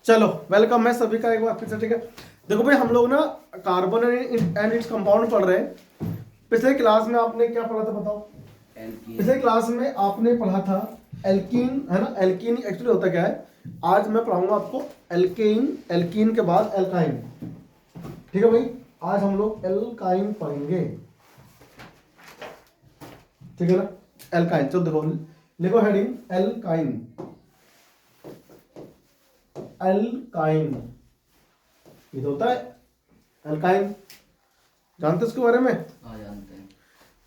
चलो वेलकम है सभी का एक बार फिर से। ठीक है, देखो भाई हम लोग ना कार्बन एंड इट्स कंपाउंड पढ़ रहे हैं। पिछले क्लास में आपने क्या पढ़ा था बताओ? पिछले क्लास में आपने पढ़ा था एल्कीन, है ना। एल्कीन एक्चुअली होता क्या है, आज मैं पढ़ाऊंगा आपको एल्केन। एल्कीन के बाद एल्काइन। ठीक है भाई, आज हम लोग एल्काइन पढ़ेंगे। ठीक है ना, एल्काइन। चलो देखो, लिखो हेडिंग एल्काइन। एल्काइन ये तो होता है एल्काइन, जानते हो इसके बारे में? हाँ जानते हैं।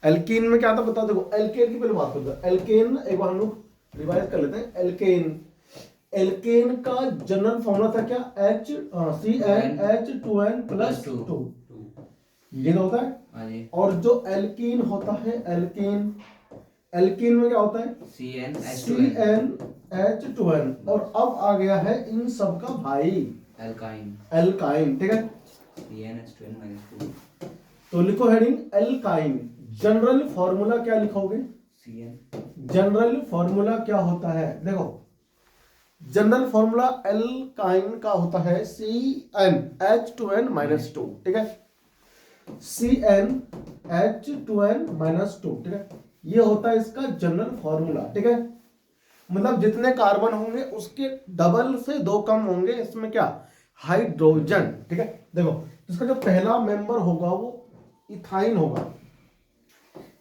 एल्कीन में क्या था बताओ। देखो एल्केन की पहले बात करते हैं। एल्केन एक बार हम लोग रिवाइज कर लेते हैं। एल्केन, एल्केन का जनरल फॉर्मूला था क्या? CnH2n+2। ये तो होता है। और जो एल्कीन होता है एल्केन, एल्कीन में क्या होता है? CnH2n। और अब आ गया है इन सब का भाई एल्काइन। एल्काइन। ठीक है, CnH2n-2। तो लिखो हेडिंग एल्काइन। जनरल फॉर्मूला क्या लिखोगे? जनरल फॉर्मूला क्या होता है? देखो जनरल फॉर्मूला एल्काइन का होता है CnH2n-2। ठीक है, CnH2n-2। ठीक है, ये होता है इसका जनरल फॉर्मूला। ठीक है, मतलब जितने कार्बन होंगे उसके डबल से दो कम होंगे इसमें क्या? हाइड्रोजन। ठीक है, देखो इसका जो पहला मेंबर होगा वो इथाइन होगा।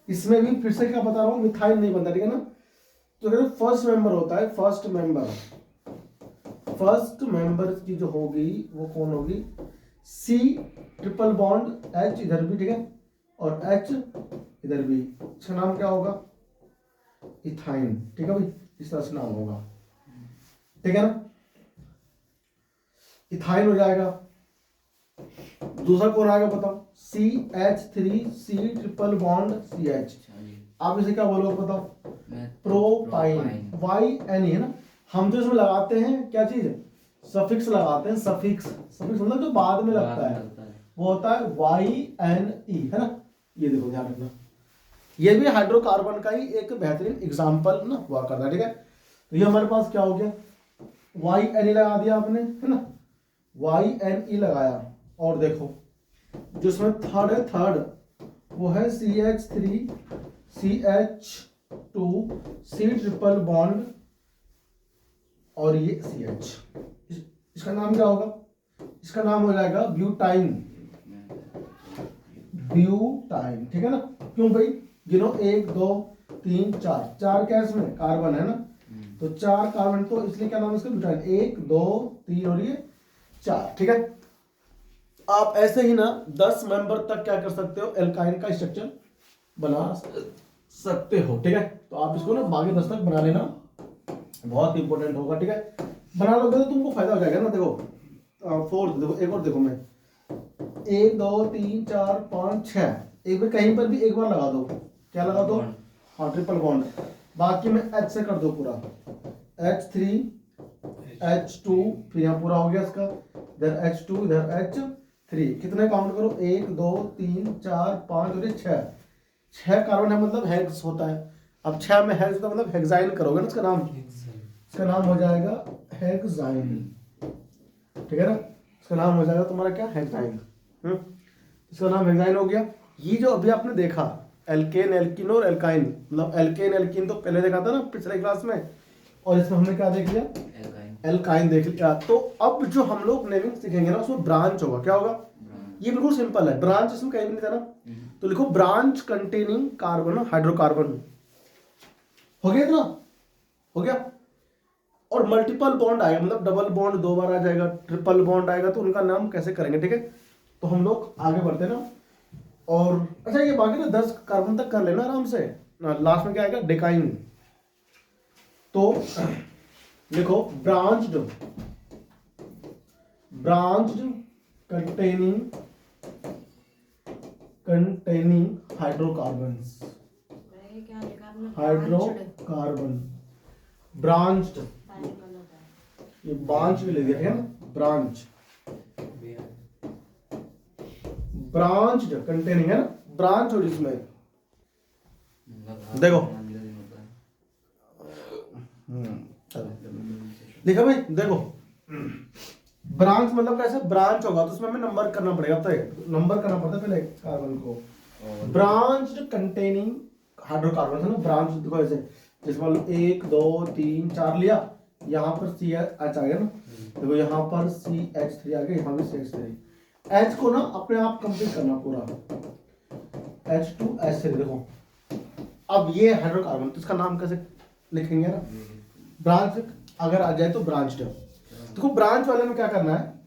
इसमें भी फिर से क्या बता रहा हूं, मिथाइल नहीं बनता। ठीक है ना, तो देखो फर्स्ट मेंबर होता है, फर्स्ट मेंबर की जो होगी वो कौन होगी? C ट्रिपल बॉन्ड H इधर भी, ठीक है, और H इधर भी। इसका नाम क्या होगा? इथाइन। ठीक है भाई, इस तरह से नाम होगा। ठीक है ना, इथाइन हो जाएगा। दूसरा कौन आएगा बताओ? CH3C triple bond CH। आप इसे क्या बोलोगे बताओ? प्रोपाइन। YN है ना। हम जो इसमें लगाते हैं क्या चीज? सफिक्स लगाते हैं। सफिक्स, सफिक्स मतलब जो बाद में लगता है वो होता है YNE, है ना। ये देखो ध्यान रखना, ये भी हाइड्रोकार्बन का ही एक बेहतरीन एग्जाम्पल ना हुआ करता है। ठीक है, तो ये हमारे पास क्या हो गया? YNE लगा दिया आपने, है ना। YNE लगाया, और देखो जिसमें थर्ड है, थर्ड वो है CH3CH2C ट्रिपल बॉन्ड और ये CH। इसका नाम क्या होगा? इसका नाम हो जाएगा ब्यूटाइन। ब्यूटाइन, ठीक है ना। क्यों भाई? गिनो, 1 2 3 4, 4 क्या इसमें कार्बन है ना, तो 4 कार्बन, तो इसलिए क्या नाम है इसका? ब्यूटाइन। 1 2 3 और ये 4। ठीक है, आप ऐसे ही ना 10 मेंबर तक क्या कर सकते हो? एल्काइन का स्ट्रक्चर बना सकते हो। ठीक है, तो आप इसको ना बाकी 10 तक बना लेना, बहुत इंपॉर्टेंट होगा। ठीक है, बना लोगे तो तुमको फायदा हो जाएगा ना। देखो फोर्थ, देखो एक और देखो, मैं 1 2 3 4 5 6, एक बार कहीं पर भी एक बार लगा दो। क्या लगा दो? हाँ, ट्रिपल बॉन्ड। बाकी में H से कर दो पूरा, H3 H2, फिर यहाँ पूरा हो गया इसका, इधर H2 इधर H3। कितने काउंट करो? 1 2 3 4 5 और 6 कार्बन है, मतलब हेक्स होता है। अब 6 में हेक्स का मतलब हेक्साइन करोगे ना इसका नाम, इसका नाम हो जाएगा हेक्साइन। ठीक है ना, इसका नाम हो जाएगा तुम्हारा क्या? हेक्साइन। इसका नाम हेक्साइन हो गया। ये जो अभी आपने देखा एल्केन, एल्कीन और एल्काइन, मतलब एल्केन एल्कीन तो पहले देखा था ना पिछले क्लास में, और इसमें हमने क्या देख लिया? एल्काइन देख लिया। तो अब जो हम लोग नेमिंग सीखेंगे ना उसमें ब्रांच होगा। क्या होगा? ये बिल्कुल सिंपल है, ब्रांच इसमें कहीं भी नहीं था ना, तो लिखो ब्रांच कंटेनिंग कार्बन, हाइड्रोकार्बन। हो गया इतना? हो गया। और मल्टीपल बॉन्ड आएगा, मतलब डबल बॉन्ड 2 बार आ जाएगा, ट्रिपल बॉन्ड आएगा, तो उनका नाम कैसे करेंगे? ठीक है, तो हम लोग आगे बढ़ते ना। और अच्छा, ये बाकी ना 10 कार्बन तक कर लेना आराम से ना। लास्ट में क्या आएगा? डेकाइन। तो लिखो branched, containing hydrocarbons. Hydrocarbon branched, ये ब्रांच भी ले दिया है ना, ब्रांच, ब्रांच्ड कंटेनिंग है ना, ब्रांच हो जिसमें। देखो चलो लिखा भाई, देखो ब्रांच मतलब कैसे, ब्रांच होगा तो उसमें हमें नंबर करना पड़ेगा, तो नंबर करना पड़ता है पहले कार्बन को। ब्रांच कंटेनिंग हाइड्रोकार्बन है ना, ब्रांच देखो ऐसे, जैसे मान लो 1 2 3 4 लिया, यहाँ पर सी एच आ गया ना, देखो यहाँ पर CH3 आ गया, यहाँ भी CH3, H को ना अपने आप कंप्लीट करना पूरा, H2S3 देखो। अब ये हाइड्रोकार्बन, तो इसका नाम कैसे लिखेंगे ना, ब्रांच अगर आ जाए तो ब्रांच। देखो ब्रांच वाले में क्या करना है,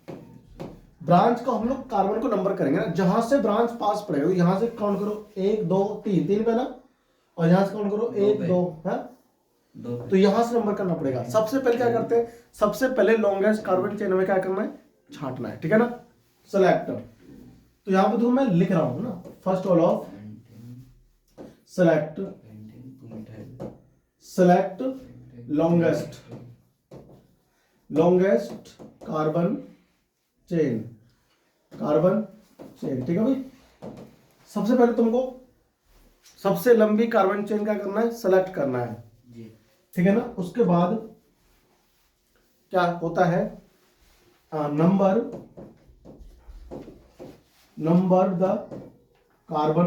ब्रांच को हम लोग कार्बन को नंबर करेंगे ना, जहां से ब्रांच पास पड़ेगा, तो यहां से काउंट करो 1 2 3 3 पे ना, और यहां से काउंट करो 1 2 है, तो यहां से नंबर करना पड़ेगा। सबसे पहले क्या करते हैं, सबसे पहले लॉन्गेस्ट कार्बन चेन में क्या करना है, छांटना है, ठीक है ना, सेलेक्ट। तो यहां पे देखो मैं लिख रहा हूं ना, first all of select, select longest carbon chain, ठीक है भाई। सबसे पहले तुमको सबसे लंबी कार्बन चेन क्या करना है, सेलेक्ट करना है, ठीक है ना। उसके बाद क्या होता है, number the carbon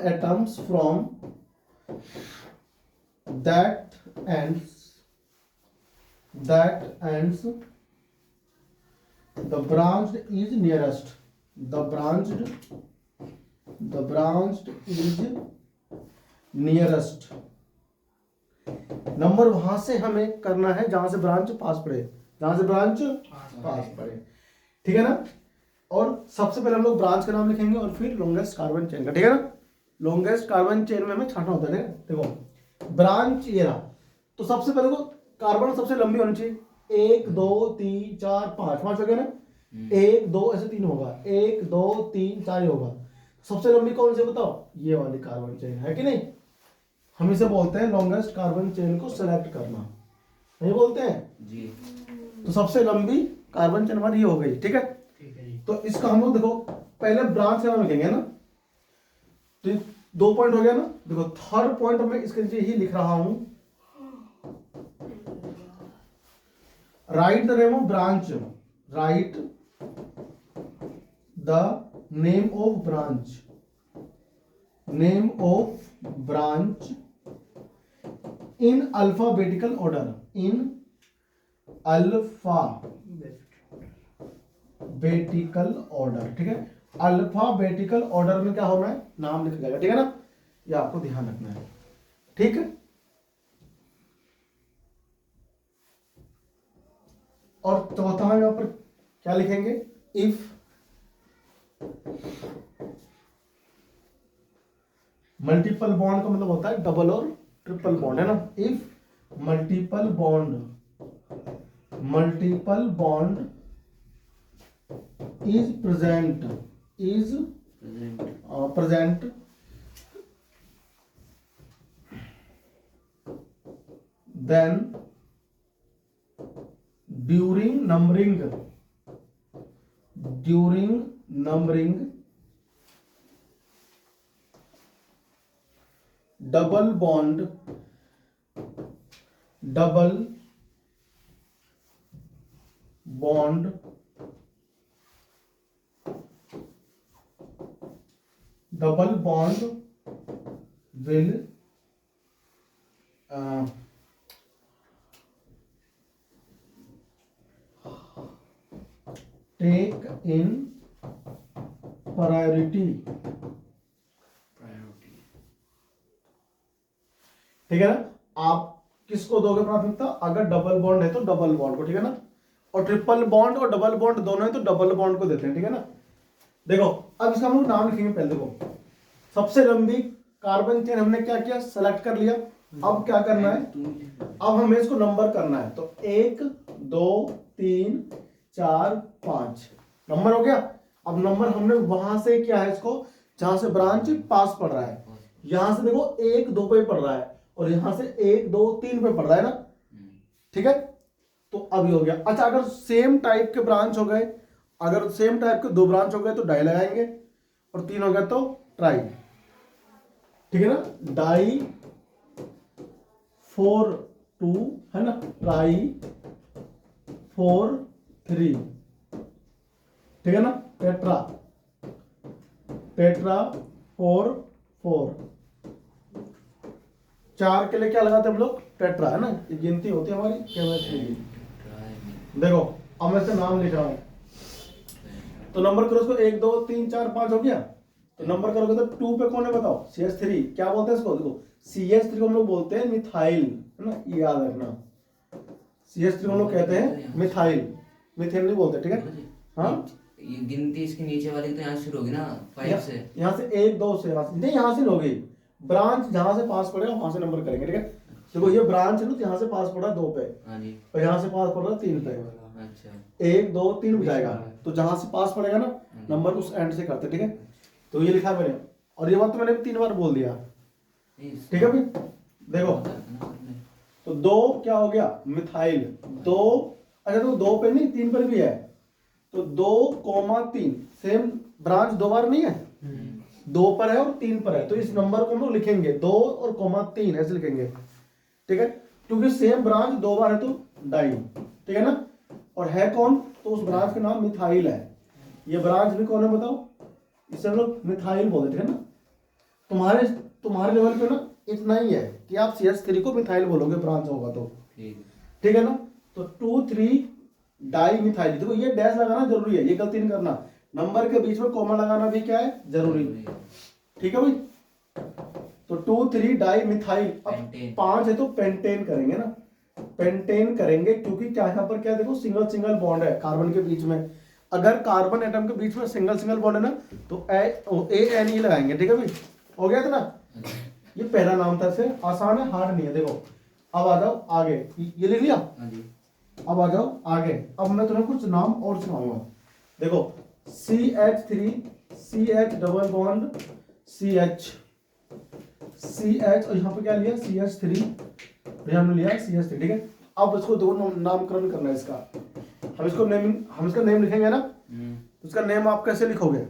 atoms from that ends the branched is nearest, the branched is nearest। Number वहां से हमें करना है जहां से ब्रांच पास पड़े, ठीक है ना। और सबसे पहले हम लोग ब्रांच का नाम लिखेंगे और फिर लॉन्गेस्ट कार्बन चेन का, ठीक है ना। लॉन्गेस्ट कार्बन चेन में हमें छांटना होता है, देखो ब्रांच ये रहा, तो सबसे पहले को कार्बन सबसे लंबी होनी चाहिए, 1 2 3 4 5 5 हो गया ना, 1 2 ऐसे 3 होगा, 1 2 3 4 होगा। सबसे लंबी कौन सी बताओ, ये वाली कार्बन चेन है कि नहीं। हम इसे बोलते हैं लॉन्गेस्ट कार्बन चेन को सेलेक्ट करना, नहीं बोलते हैं जी। तो सबसे लंबी कार्बन चेन हमारी ये हो गई, ठीक है जी। तो इसका हम लोग देखो पहले ब्रांच का नाम लिखेंगे ना, तो 2 पॉइंट हो गया ना। देखो थर्ड पॉइंट में इसके नीचे ही लिख रहा हूं, right the name of branch, right the name of branch in alphabetical order, ठीक है। अल्फाबेटिकल ऑर्डर में क्या होना है, नाम लिखा जाएगा, ठीक है ना, ये आपको ध्यान रखना है, ठीक है। और चौथा है, यहां पर क्या लिखेंगे, इफ मल्टीपल बॉन्ड का मतलब होता है डबल और ट्रिपल बॉन्ड, है ना। If multiple bond is present then during numbering double bond will take in priority, ठीक है ना। आप किसको दोगे प्राथमिकता, अगर डबल बॉन्ड है तो डबल बॉन्ड को, ठीक है ना। और ट्रिपल बॉन्ड और डबल बॉन्ड दोनों है तो डबल बॉन्ड को देते हैं, ठीक है ना। देखो अब इसका हम लोग नाम लिखेंगे। पहले देखो सबसे लंबी कार्बन चेन हमने क्या किया, सेलेक्ट कर लिया। अब क्या करना है, अब हमें इसको नंबर करना है, तो 1 2 3 4 5 नंबर हो गया। अब नंबर हमने वहां से किया है इसको जहां से ब्रांच पास पड़ रहा है, यहां से देखो 1 2 पे पड़ रहा है और यहां से 1 2 3 पे पड़ रहा है ना, ठीक है। तो अब ये हो गया। अच्छा अगर सेम टाइप के ब्रांच हो गए, अगर सेम टाइप के 2 ब्रांच हो गए तो डाई लगाएंगे, और 3 हो गया तो ट्राई, ठीक है ना। डाई 4 2 है ना, ट्राई 4 3, ठीक है ना, टेट्रा, टेट्रा 4 4, 4 के लिए क्या लगाते हैं हम लोग, टेट्रा, है ना, ये गिनती होती है हमारी केमिस्ट्री की। देखो अब मैं इसका नाम लिख रहा हूं, तो नंबर करो इसको 1 2 3 4 5 हो गया, तो नंबर करोगे तो 2 पे कौन है बताओ, CH3, क्या बोलते हैं इसको, देखो CH3 को हम लोग बोलते हैं मिथाइल, है ना, ये याद रखना, CH3 को हम लोग कहते हैं मिथाइल, मिथेन नहीं बोलते, ठीक है। हाँ ये गिनती इसके नीचे वाली तो यहाँ शुरू होगी ना 5 से, यहाँ से 1 2 से, यहाँ से नहीं, यहाँ से होगी, ब्रांच जहां से पास पड़ेगा वहां से नंबर करेंगे, ठीक है। देखो ये ब्रांच है ना, यहाँ से पास पड़ा 2 पे, हाँ जी, और यहाँ से पास पड़ रहा 3 पे, अच्छा 1 2 3 बजाएगा, तो जहां से पास पड़ेगा ना नंबर उस एंड से करते, ठीक है। तो ये लिखा है मैंने, और ये बात तो मैंने 3 बार बोल दिया, ठीक है भाई। देखो तो 2 क्या हो गया, मिथाइल 2, अच्छा तो 2 पे नहीं 3 पर भी है, तो 2,3, सेम ब्रांच 2 बार नहीं है, 2 पर है और 3 पर है, तो इस नंबर को हम लोग लिखेंगे 2 और 3 ऐसे लिखेंगे, ठीक है, क्योंकि सेम ब्रांच 2 बार है तो डाई, ठीक है ना। और है कौन, तो उस ब्रांच का नाम मिथाइल है, ये ब्रांच भी कौन है बताओ, इसे हम लोग मिथाइल बोलते हैं, ठीक है ना। तुम्हारे लेवल पे ना इतना ही है कि आप CH3 को मिथाइल बोलोगे ब्रांच होगा तो, ठीक है ना। तो 2 3 डाई मिथाइल, देखो ये डैश लगाना जरूरी है, ये गलती नहीं करना, नंबर के बीच में कॉमा लगाना भी क्या है, जरूरी, ठीक है भाई। तो 2 3 डाई मिथाइल, अब 5 है तो पेंटेन करेंगे ना, पेंटेन करेंगे, क्योंकि क्या यहाँ पर क्या देखो सिंगल सिंगल बॉन्ड है कार्बन के बीच में, अगर कार्बन एटम के बीच में सिंगल सिंगल बॉन्ड है ना तो ANE लगाएंगे, ठीक है भाई, हो गया था ना। ये पहला नाम था, इसे आसान है, हार्ड नहीं है। देखो अब आ जाओ आगे, ये लिख लिया, अब आ जाओ आगे, अब मैं तुम्हें कुछ नाम और सुनाऊंगा। देखो CH3 CH double bond CH CH, और यहाँ पे क्या लिया CH3, हमने लिया CH3, ठीक है। अब इसको दो नामकरण करना है इसका, हम इसका नेम लिखेंगे ना, उसका नेम आप कैसे लिखोगे,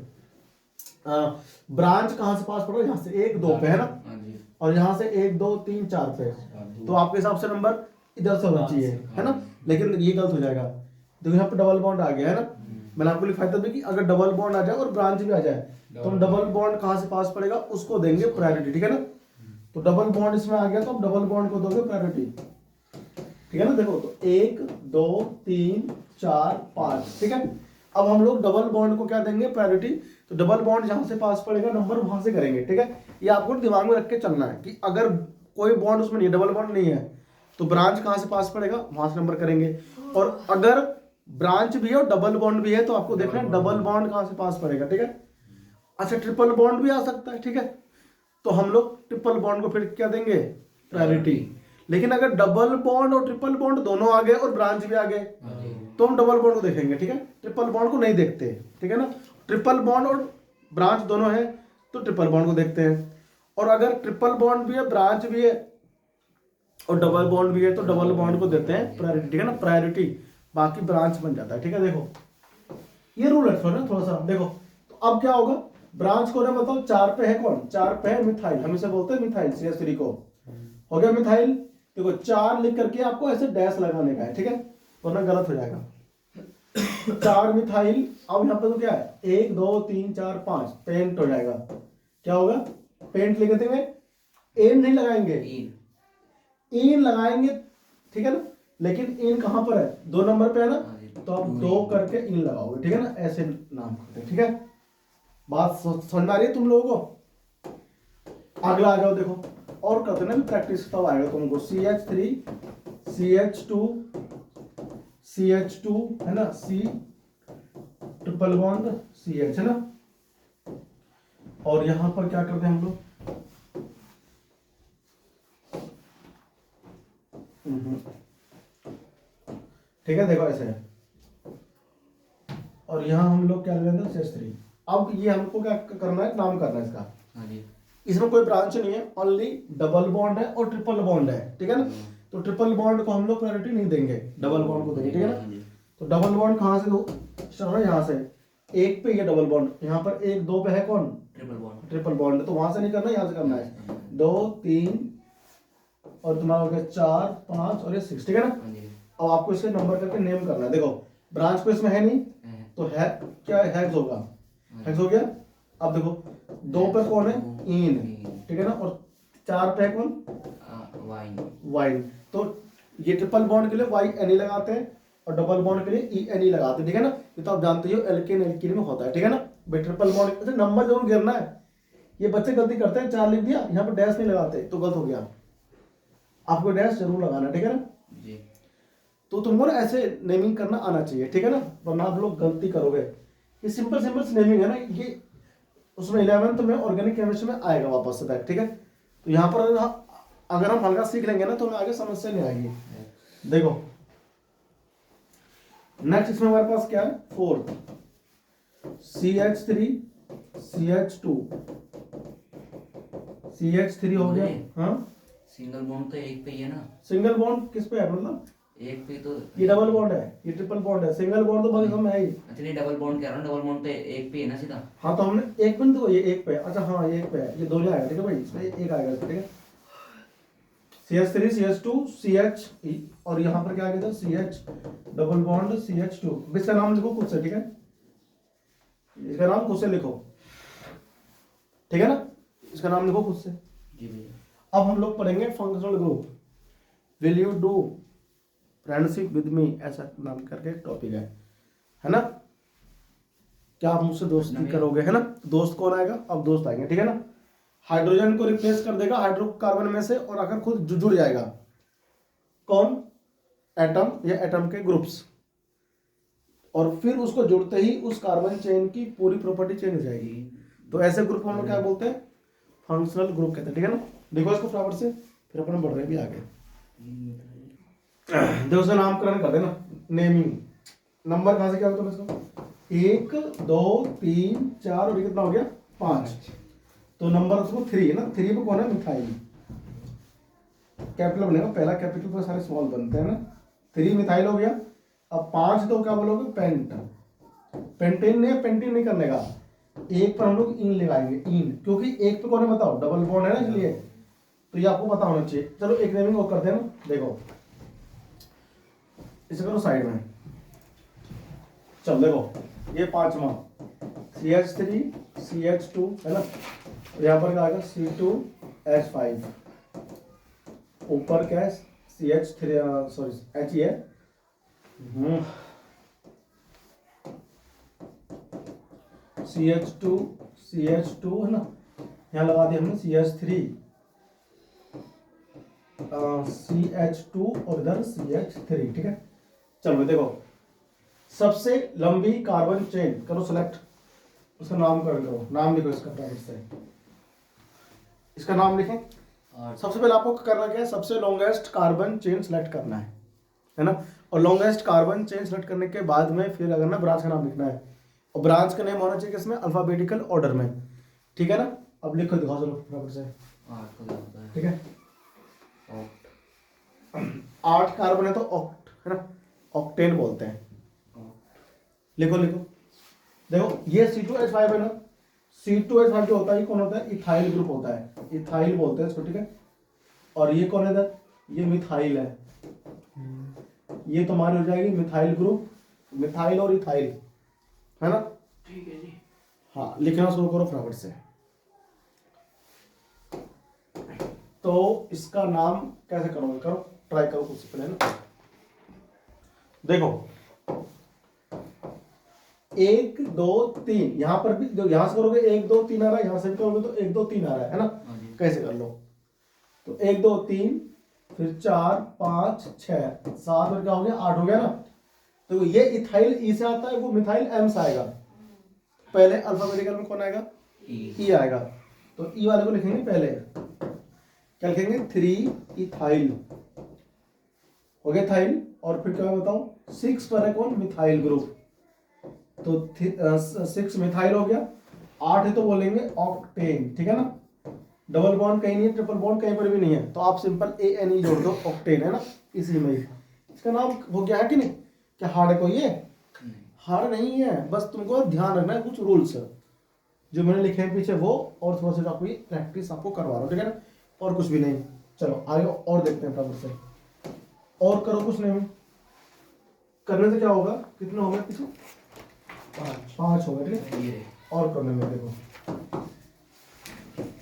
ब्रांच कहां से पास पड़ रहा है, यहाँ से 1 2 पे है ना, और यहाँ से 1 2 3 4 पे, तो आपके हिसाब से नंबर इधर से होना चाहिए, है ना, लेकिन ये गलत हो जाएगा, देखो यहाँ पे डबल बॉन्ड आ गया है ना, मैंने आपको लिखा था कि अगर डबल बॉन्ड आ जाए और ब्रांच भी आ जाए तो हम डबल बॉन्ड कहां से पास पड़ेगा उसको देंगे प्रायोरिटी, ठीक है ना। तो डबल बॉन्ड इसमें आ गया तो आप डबल बॉन्ड को दोगे प्रायोरिटी, ठीक है ना। देखो तो 1 2 3 4 5, ठीक है। अब हम लोग डबल बॉन्ड को क्या देंगे प्रायोरिटी, तो डबल बॉन्ड जहां से पास पड़ेगा नंबर वहां से करेंगे, ठीक है। ये आपको दिमाग में रख के चलना है कि अगर कोई बॉन्ड उसमें नहीं है, डबल बॉन्ड नहीं है, तो ब्रांच कहां से पास पड़ेगा वहां से नंबर करेंगे, और अगर ब्रांच भी है और डबल बॉन्ड भी है तो आपको देखना है डबल बॉन्ड कहां से पास पड़ेगा, ठीक है। अच्छा ट्रिपल बॉन्ड भी आ सकता है, ठीक है, तो हम लोग ट्रिपल बॉन्ड को फिर क्या देंगे प्रायोरिटी, लेकिन अगर डबल बॉन्ड और ट्रिपल बॉन्ड दोनों आ गए और ब्रांच भी आ गए तो हम डबल बॉन्ड को देखेंगे, ठीक है, ट्रिपल बॉन्ड को नहीं देखते, ठीक है ना। ट्रिपल बॉन्ड और ब्रांच दोनों है तो ट्रिपल बॉन्ड को देखते हैं, और अगर ट्रिपल बॉन्ड भी है ब्रांच भी है और डबल बॉन्ड भी है तो डबल बॉन्ड को देते हैं प्रायोरिटी, ठीक है ना, प्रायोरिटी, बाकी ब्रांच बन जाता है, ठीक है। देखो ये रूल है थोड़ा सा, देखो तो अब क्या होगा, ब्रांच को ना बताओ 4 पे है कौन, 4 पे है मिथाइल, हम इसे बोलते हैं मिथाइल CH3 को, हो गया मिथाइल। देखो 4 लिख करके आपको ऐसे डैश लगाने का है, ठीक है, वरना गलत हो जाएगा। 4 मिथाइल, अब यहाँ पे तो क्या है 1 2 3 4 5 पेंट हो जाएगा, क्या होगा पेंट लिख देंगे, एन नहीं लगाएंगे, इन लगाएंगे, ठीक है ना, लेकिन इन कहां पर है 2 नंबर पे है ना, तो आप 2 करके इन लगाओगे, ठीक है ना, ऐसे नाम करते हैं, ठीक है। बात समझ आ रही है तुम लोगों को। अगला आ जाओ, देखो और करते ना प्रैक्टिस तब आएगा तुमको, CH3 CH2 है ना, C ट्रिपल बॉन्ड CH है ना, और यहां पर क्या करते हैं हम लोग, ठीक है, देखो ऐसे है, और यहां हम लोग क्या लेते हैं CH3। अब ये हमको क्या करना है, नाम करना है इसका, इसमें कोई ब्रांच नहीं है, ओनली डबल बॉन्ड है और ट्रिपल बॉन्ड है, ठीक है ना। तो ट्रिपल बॉन्ड को हम लोग प्रायोरिटी नहीं देंगे, डबल बॉन्ड को देंगे, ठीक है ना। तो डबल बॉन्ड कहां से दो, यहाँ से 1 पे ये डबल बॉन्ड, यहाँ पर 1 2 पे है कौन ट्रिपल बॉन्ड, तो वहां से नहीं करना, यहाँ से करना है 2 3 और तुम्हारा हो गया 4 5 और ये 6, ठीक है ना। हाँ जी अब आपको इसे नंबर करके नेम करना है। देखो ब्रांच को इसमें है नहीं है। तो है क्या, हेक्स होगा, हेक्स हो गया। अब देखो 2 पे कौन है, इन, ठीक है ना, और 4 पे कौन, वाइन। वाइन। तो ये ट्रिपल बॉन्ड के लिए वाई एन ई लगाते हैं और डबल बॉन्ड के लिए ई एन ई लगाते हैं, ठीक है ना। ये तो आप जानते ही हो एल्केन एल्कीन में होता है, ठीक है ना भाई। ट्रिपल बॉन्ड अच्छा नंबर जरूर गिरना है, ये बच्चे गलती करते हैं, 4 लिख दिया यहाँ पे डैश नहीं लगाते तो गलत हो गया, आपको डैश जरूर लगाना, ठीक है ना। जी तो तुमको ना ऐसे नेमिंग करना आना चाहिए, ठीक है ना, वरना आप लोग गलती करोगे। ये सिंपल सिंपल नेमिंग है ना, ये उसमें 11th में ऑर्गेनिक केमिस्ट्री में आएगा वापस से बैक, ठीक है। तो यहाँ पर अगर हम हल्का सीख लेंगे ना तो हमें आगे समस्या नहीं आएगी। देखो नेक्स्ट इसमें हमारे पास क्या है, 4 CH3 CH2 CH3 हो गया। हाँ सिंगल बॉन्ड तो एक पे ही है ना। सिंगल बॉन्ड किस पे है, मतलब एक पे तो ये डबल बॉन्ड है, ये ट्रिपल बॉन्ड है, सिंगल बॉन्ड तो बाकी सब में है ही। अच्छा नहीं डबल बॉन्ड कह रहा हूँ, डबल बॉन्ड तो एक पे ही है ना सीधा। हाँ तो हमने एक मिनट, तो ये एक पे है, अच्छा हाँ ये एक पे है, ये दो नहीं आएगा, ठीक है भाई, इसमें एक आएगा, ठीक है। CH3 CH2 CH और यहाँ पर क्या आ गया था, CH डबल बॉन्ड CH2। इसका नाम लिखो खुद से, ठीक है, इसका नाम खुद से लिखो, ठीक है ना, इसका नाम लिखो खुद से। जी भैया। अब हम लोग पढ़ेंगे functional group, will you do friendship with me, ऐसा नाम करके टॉपिक है ना। क्या आप मुझसे दोस्ती करोगे, है ना। दोस्त कौन आएगा, अब दोस्त आएंगे, ठीक है ना। हाइड्रोजन को रिप्लेस कर देगा हाइड्रोकार्बन में से और आकर खुद जुड़ जाएगा, कौन, एटम या एटम के ग्रुप्स, और फिर उसको जुड़ते ही उस कार्बन चेन की पूरी प्रॉपर्टी चेंज हो जाएगी। तो ऐसे ग्रुप को हम लोग क्या बोलते हैं, फंक्शनल ग्रुप कहते हैं, ठीक है ना। देखो इसको फटाफट से, फिर अपन बढ़ रहे हैं भी आगे। देखो उसका नामकरण कर देना, नेमिंग। नंबर कहां से क्या होता है इसको, 1 2 3 4 और ये कितना हो गया 5। तो नंबर उसको 3 है ना, 3 पे कौन है, मिथाइल, कैपिटल बनेगा पहला, कैपिटल पर सारे स्मॉल बनते हैं ना। 3 मिथाइल हो गया। अब 5 तो क्या बोलोगे, पेंट, पेंटेन नहीं, पेंटीन नहीं करने का, एक पर हम लोग इन लगाएंगे, इन, क्योंकि एक पे कौन है बताओ, डबल बॉन्ड है ना, इसलिए तो ये आपको पता होना चाहिए। चलो एक नेमिंग और करते हैं ना, देखो इसे करो साइड में, चल देखो ये 5वां CH3 CH2 है ना, यहाँ पर क्या आएगा C2H5, ऊपर क्या है CH3 सॉरी H ही है, CH2 CH2 है ना, यहाँ लगा दिया हमने CH3 CH2 और इधर CH3, ठीक है। चलो देखो सबसे लंबी कार्बन चेन करो सेलेक्ट, उसका नाम कर लो, नाम लिखो इसका फटाफट से, इसका नाम लिखें। सबसे पहले आपको करना क्या है, सबसे लॉन्गेस्ट कार्बन चेन सेलेक्ट करना है ना। और लॉन्गेस्ट कार्बन चेन सेलेक्ट करने के बाद में फिर अगर ना ब्रांच का नाम लिखना है, और ब्रांच का नेम होना चाहिए किसमें, अल्फाबेटिकल ऑर्डर में, ठीक है ना। अब लिखो दिखाओ चलो फटाफट से, ठीक है। 8 कार्बन है तो ऑक्ट है ना, ऑक्टेन बोलते हैं। लिखो लिखो, देखो ये C2H5 है ना, C2H5 जो होता है ये कौन होता है, इथाइल ग्रुप होता है, इथाइल बोलते हैं इसको, ठीक है। और ये कौन है इधर, ये मिथाइल है, ये तुम्हारी हो जाएगी मिथाइल ग्रुप, मिथाइल और इथाइल है ना, ठीक है जी। हाँ लिखना शुरू करो फटाफट से। तो इसका नाम कैसे करोगे, करो ट्राई करो कुछ पहले ना। देखो 1 2 3, यहाँ पर भी जो यहाँ से करोगे 1 2 3 आ रहा है, यहाँ से भी करोगे तो 1 2 3 आ रहा है ना। कैसे कर लो, तो 1 2 3 फिर 4 5 6 7 और क्या हो गया 8 हो गया ना। तो ये इथाइल ई से आता है, वो मिथाइल एम से आएगा। पहले अल्फाबेटिकल में कौन आएगा, ई आएगा, तो ई वाले को लिखेंगे पहले, क्या लिखेंगे 3 इथाइल हो गया थाइल, और फिर क्या बताओ 6 पर है कौन, मिथाइल ग्रुप, तो 6 मिथाइल हो गया। 8 है तो बोलेंगे ऑक्टेन, ठीक है ना। डबल बॉन्ड कहीं नहीं है, ट्रिपल बॉन्ड कहीं पर भी नहीं है, तो आप सिंपल ANE जोड़ दो, ऑक्टेन है ना, इसी में ही इसका नाम हो गया है कि नहीं। क्या हार्ड है कोई, ये हार्ड नहीं है, बस तुमको ध्यान रखना है कुछ रूल्स जो मैंने लिखे हैं पीछे वो, और थोड़ा सा आपको प्रैक्टिस आपको करवा रहा हूँ, ठीक है ना, और कुछ भी नहीं। चलो आगे और देखते हैं फटाफट से, और करो कुछ नहीं करने से क्या होगा, कितने हो गए पीछे, 5 हो गए, ठीक है। ये और करने में देखो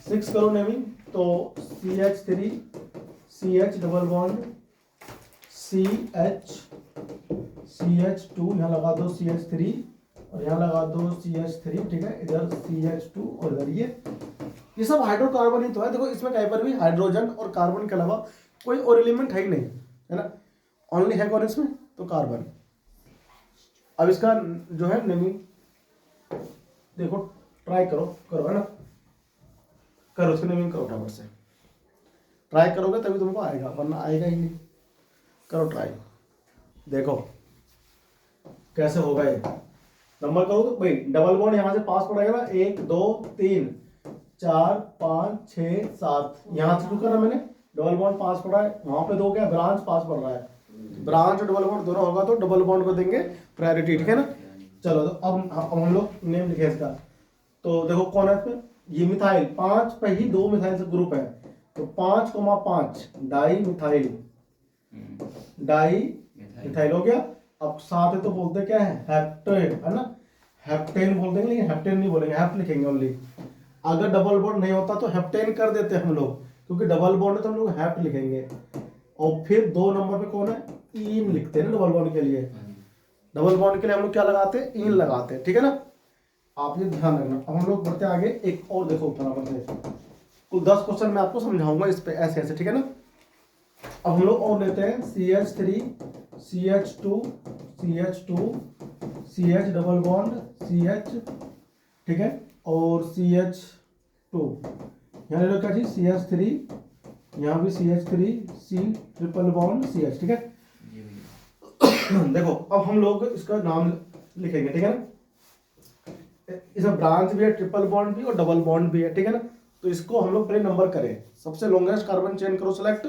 6 करो नेमिंग, तो CH3 CH double bond CH2 यहाँ लगा दो CH3 और यहाँ लगा दो CH3, ठीक है। इधर CH2 और इधर ये सब हाइड्रोकार्बन ही तो है। देखो इसमें कहीं पर भी हाइड्रोजन और कार्बन के अलावा कोई और एलिमेंट है ही नहीं, है ना, ओनली है कौन इसमें, तो कार्बन। अब इसका जो है नेमिंग देखो, ट्राई करो है ना, करो उसकी नेमिंग करो फटाफट से, ट्राई करोगे तभी तुमको आएगा, वरना आएगा ही नहीं। करो ट्राई, देखो कैसे होगा ये। नंबर करो तो भाई डबल बॉन्ड यहाँ से पास पड़ेगा ना, 1 2 3 4 5 6 7, यहाँ से शुरू करा मैंने, डबल बॉन्ड पास पड़ा है, वहां पे 2 क्या ब्रांच पास पड़ रहा है, ब्रांच और डबल बॉन्ड दोनों होगा तो डबल बॉन्ड को देंगे प्रायोरिटी, ठीक है ना। चलो तो अब हम लोग नेम लिखे इसका, तो देखो कौन है इसमें, ये मिथाइल, 5 पे ही 2 मिथाइल से ग्रुप है, तो 5,5 डाई मिथाइल, डाई मिथाइल हो गया। अब साथ है तो बोलते क्या है, हेप्टेन, है ना, हेप्टेन बोल देंगे, लेकिन हेप्टेन नहीं बोलेंगे, हेप्ट लिखेंगे ओनली। अगर डबल बॉन्ड नहीं होता तो हेप्टेन कर देते हम लोग, क्योंकि डबल बॉन्ड है तो हम लोग हेप्ट लिखेंगे। और फिर 2 नंबर पे कौन है, इन लिखते हैं ना डबल बॉन्ड के लिए, डबल बॉन्ड के लिए हम लोग क्या लगाते हैं, इन लगाते हैं, ठीक है ना। आप ये ध्यान रखना। अब हम लोग बढ़ते आगे, एक और देखो फटाफट से, कुल 10 क्वेश्चन मैं आपको समझाऊंगा इस पे ऐसे ऐसे, ठीक है ना। अब हम लोग और लेते हैं CH3 CH2 CH2 CH double bond CH, ठीक है, और CH2 यहाँ ले लो क्या चीज, CH3, यहाँ भी CH3 C triple bond CH, ठीक है। देखो अब हम लोग इसका नाम लिखेंगे, ठीक है ना। इसमें ब्रांच भी है, ट्रिपल बॉन्ड भी और डबल बॉन्ड भी है, ठीक है ना। तो इसको हम लोग पहले नंबर करें, सबसे लॉन्गेस्ट कार्बन चेन करो सेलेक्ट,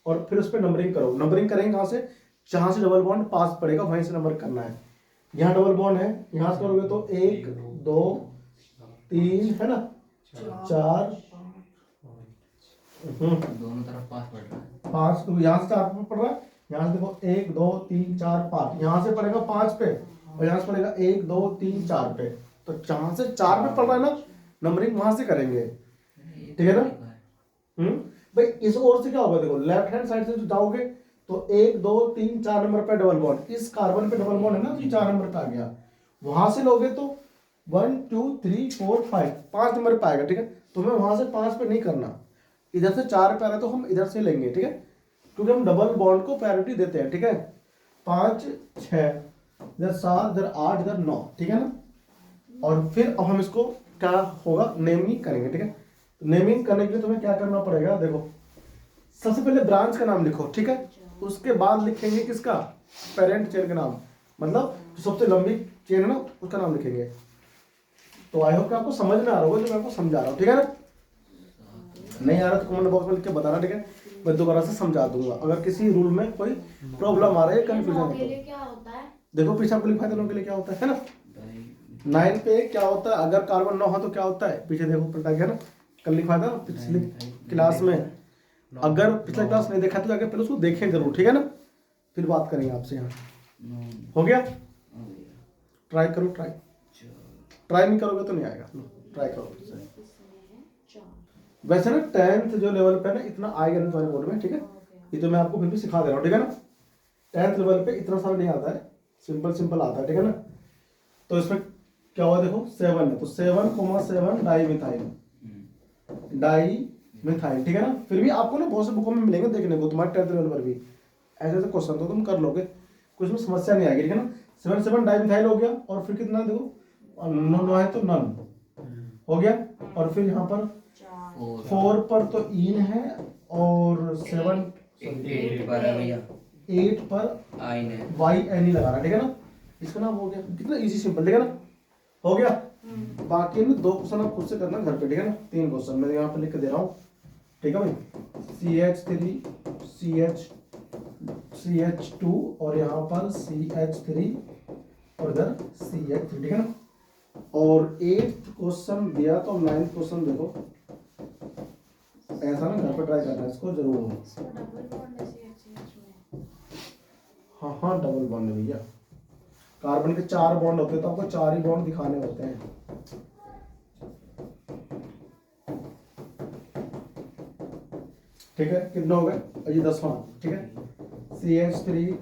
और फिर उस पर नंबरिंग करो। नंबरिंग करेंगे कहाँ से, जहाँ से डबल बॉन्ड पास पड़ेगा वहीं से नंबर करना है। यहाँ डबल बॉन्ड है, यहाँ से करोगे तो 1 2 3 है ना, 4 दोनों तरफ पास पड़ रहा है, 5, तो यहाँ से 4 पे पड़ रहा है, यहाँ से देखो 1 2 3 4 5, यहाँ से पड़ेगा 5 पे और यहाँ से पड़ेगा 1 2 3 4 पे, तो जहाँ से 4 पे पड़ रहा है ना, नंबरिंग वहां से करेंगे, ठीक है ना। भाई इस ओर से क्या होगा, देखो लेफ्ट हैंड साइड से जाओगे तो 1 2 3 4 नंबर पे डबल बॉन्ड, इस कार्बन पे डबल बॉन्ड है ना, तो 4 नंबर पे आ गया। वहां से लोगे तो 1 2 3 4 5 5 नंबर पे आएगा, ठीक है। तो हमें वहां से 5 पे नहीं करना, इधर से 4 पे आ रहा है तो हम इधर से लेंगे, ठीक है, क्योंकि हम डबल बॉन्ड को प्रायोरिटी देते हैं, ठीक है। 5 6 इधर 7 इधर 8 इधर 9, ठीक है ना। और फिर अब हम इसको क्या होगा, नेमिंग करेंगे, ठीक है। नेमिंग करने के लिए तुम्हें क्या करना पड़ेगा, देखो सबसे पहले ब्रांच का नाम लिखो, ठीक है। उसके बाद लिखेंगे किसका, पेरेंट चेन का नाम, मतलब जो सबसे लंबी चेन है ना उसका नाम लिखेंगे। तो आई होप कि आपको समझ में आ रहा होगा जो मैं आपको समझा रहा हूँ, ठीक है ना। नहीं आ रहा तो कमेंट बॉक्स में लिख के बताना, ठीक है, मैं दोबारा से समझा दूंगा। अगर किसी रूल में कोई प्रॉब्लम आ रही है, कंफ्यूजन है तो देखो पीछे आपको लिखा है के लिए क्या होता है ना। 9 पे क्या होता है, अगर कार्बन 9 हो तो क्या होता है, पीछे देखो पता है ना, कल लिखा था पिछली क्लास में। अगर पिछला क्लास नहीं देखा तो जाके पहले उसको देखें जरूर, ठीक है ना, फिर बात करेंगे आपसे। यहाँ हो गया, ट्राई करो, ट्राई नहीं करोगे तो नहीं आएगा, ट्राई करो। वैसे ना 10th जो लेवल पे ना इतना आएगा नहीं तुम्हारे बोर्ड में, ठीक है, ये तो मैं आपको फिर भी सिखा दे रहा हूँ, ठीक है ना। 10th लेवल पे इतना सारा नहीं आता है, सिंपल आता है, ठीक है ना। तो इसमें क्या हुआ देखो 7 है, तो 7,7 डाई मिथाइल, ठीक है ना। फिर भी आपको ना बहुत से बुकों में मिलेंगे देखने को, तुम्हारे 10th लेवल पर भी ऐसे ऐसे क्वेश्चन तो तुम कर लोगे, कुछ में समस्या नहीं आएगी, ठीक है ना। 7 डाई मिथाइल हो गया, और फिर कितना देखो 9 है तो नन हो गया, और फिर यहाँ पर 4 पर तो इन है, और 8 पर आइन है, वाई एन ही लगाना, ठीक है ना। इसका नाम हो गया, कितना इजी सिंपल, ठीक है ना, हो गया। बाकी में 2 क्वेश्चन आप खुद से करना घर पे, ठीक है ना। 3 क्वेश्चन मैं यहाँ पे लिख के दे रहा हूँ, ठीक है भाई। CH3 CH2 और यहाँ पर CH3 और इधर CH3, ठीक है ना। और 8th क्वेश्चन दिया तो 9th क्वेश्चन देखो ऐसा ना घर पर ट्राई करना, इसको जरूर। इसमें डबल बॉन्ड है CH में। हाँ हाँ डबल बॉन्ड है भैया, कार्बन के 4 बॉन्ड होते हैं तो आपको 4 ही बॉन्ड दिखाने होते हैं। ठीक है, कितना हो गया ये 10वां, ठीक है। CH3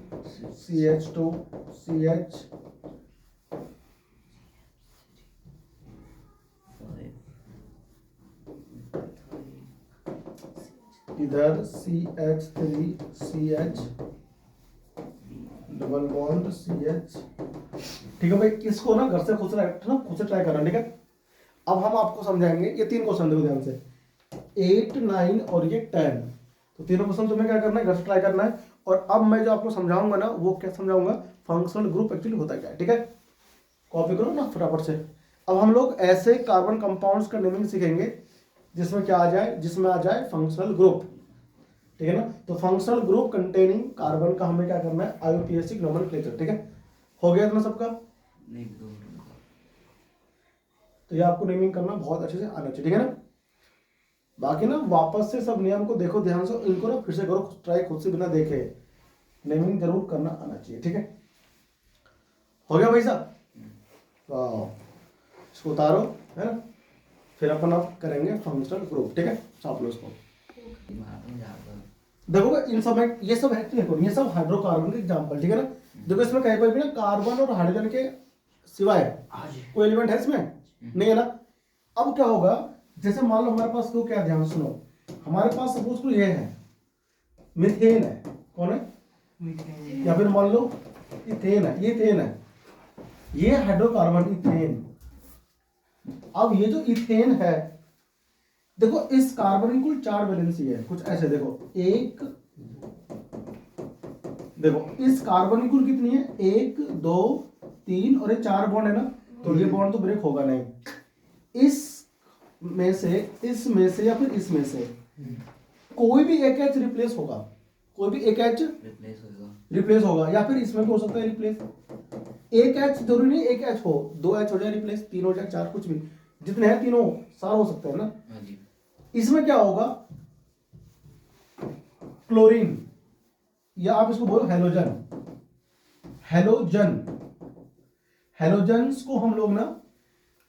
CH2 CH इधर CH3 CH double bond CH। ठीक है भाई, इसको ना घर से खुद से ट्राई करना, ठीक है। अब हम आपको समझाएंगे ये 3 क्वेश्चन, देखो ध्यान से, 8 9 और ये 10। तो तीनों क्वेश्चन तुम्हें क्या करना है, घर से ट्राई करना है। और अब मैं जो आपको समझाऊंगा ना, वो क्या समझाऊंगा, फंक्शनल ग्रुप एक्चुअली होता क्या है, ठीक है। कॉपी करो ना फटाफट से। अब हम लोग ऐसे कार्बन कंपाउंड्स का नेमिंग सीखेंगे जिसमें क्या आ जाए, जिसमें आ जाए फंक्शनल ग्रुप, ठीक है ना। तो फंक्शनल ग्रुप कंटेनिंग कार्बन का हमें क्या करना है, आईयूपीएसी नोमेनक्लेचर, ठीक है। हो गया इतना सबका। नहीं दो तो ये आपको नेमिंग करना बहुत अच्छे से आना चाहिए, ठीक है ना। बाकी ना वापस से सब नियम को देखो ध्यान से, इनको ना फिर से करो ट्राई खुद से बिना देखे, नेमिंग जरूर करना आना चाहिए, ठीक है। हो गया भाई साहब, वाह, इसको उतारो, है ना। फिर अपन अब करेंगे फंक्शनल ग्रुप, ठीक है। छाप लो इसको। देखो इन सब में ये सब है, देखो ये सब हाइड्रोकार्बन के एग्जांपल, ठीक है ना। देखो इसमें कहीं पर भी ना कार्बन और हाइड्रोजन के सिवाय कोई एलिमेंट है इसमें, नहीं है ना। अब क्या होगा, जैसे मान लो हमारे पास, तो क्या ध्यान सुनो, हमारे पास सपोज को ये है मीथेन है, कौन है, या फिर मान लो इथेन है, ये इथेन है, ये हाइड्रोकार्बन इथेन। अब ये जो इथेन है, देखो इस कार्बन की कुल 4 वैलेंसी है, कुछ ऐसे देखो, एक, देखो इस कार्बन की कुल कितनी है, 1 2 3 और ये 4 बॉन्ड है ना, तो ये बॉन्ड तो ब्रेक होगा नहीं। इस में से, इसमें से या फिर इसमें से कोई भी एक एच रिप्लेस होगा, कोई भी एक एच रिप्लेस होगा, या फिर इसमें भी हो सकता है रिप्लेस। एक एच जरूरी नहीं एक एच हो, 2 एच हो जाए रिप्लेस, 3 हो जाए, 4, कुछ भी, जितने हैं तीनों सारा हो सकता है ना। इसमें क्या होगा, क्लोरीन, या आप इसको बोलो हेलोजन, हेलोजन, हेलोजन्स को हम लोग ना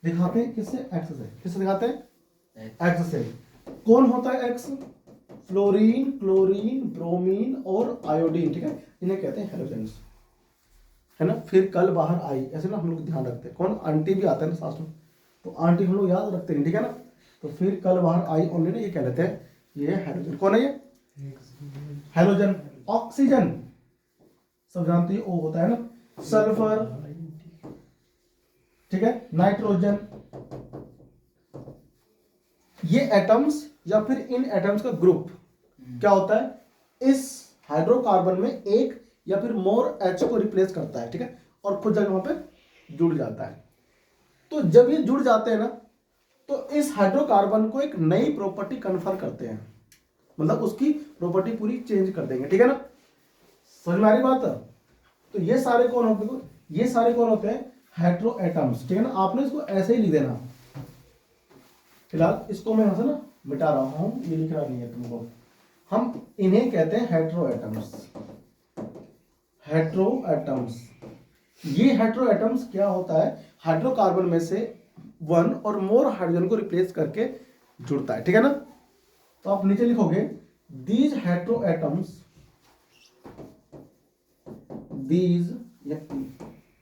दिखाते हैं किससे, एक्स से। किससे दिखाते हैं, एक्स से। कौन होता है एक्स, फ्लोरीन, क्लोरीन, ब्रोमीन और आयोडीन, ठीक है, इन्हें कहते हैं हेलोजन्स, है ना। फिर कल बाहर आई, ऐसे ना हम लोग ध्यान रखते हैं, कौन, आंटी भी आता है ना साथ में, तो आंटी हम लोग याद रखते हैं, ठीक है ना। तो फिर कल बाहर आई ओनली ना, ये कह लेते हैं ये हेलोजन। कौन है ये, हेलोजन। ऑक्सीजन सब जानते हैं, ओ होता है ना, सल्फर, ठीक है, नाइट्रोजन। ये एटम्स या फिर इन एटम्स का ग्रुप क्या होता है, इस हाइड्रोकार्बन में एक या फिर मोर एच को रिप्लेस करता है, ठीक है, और खुद जगह वहां पे जुड़ जाता है। तो जब ये जुड़ जाते हैं ना, तो इस हाइड्रोकार्बन को एक नई प्रॉपर्टी कन्फर करते हैं, मतलब उसकी प्रॉपर्टी पूरी चेंज कर देंगे, ठीक है ना। समझ में आ रही बात। तो ये सारे कौन होते हैं, ये सारे कौन होते हैं, हेट्रो एटम्स, ठीक है ना। आपने इसको ऐसे ही लिख देना, फिलहाल इसको मैं यहां से ना मिटा रहा हूं, ये लिख रहा नहीं है तुमको। हम इन्हें कहते हैं हेट्रो एटम्स, हेट्रो एटम्स। ये हेट्रो एटम्स क्या होता है, हाइड्रोकार्बन में से 1 और मोर हाइड्रोजन को रिप्लेस करके जुड़ता है, ठीक है ना। तो आप नीचे लिखोगे दीज हेट्रो एटम्स, दीज,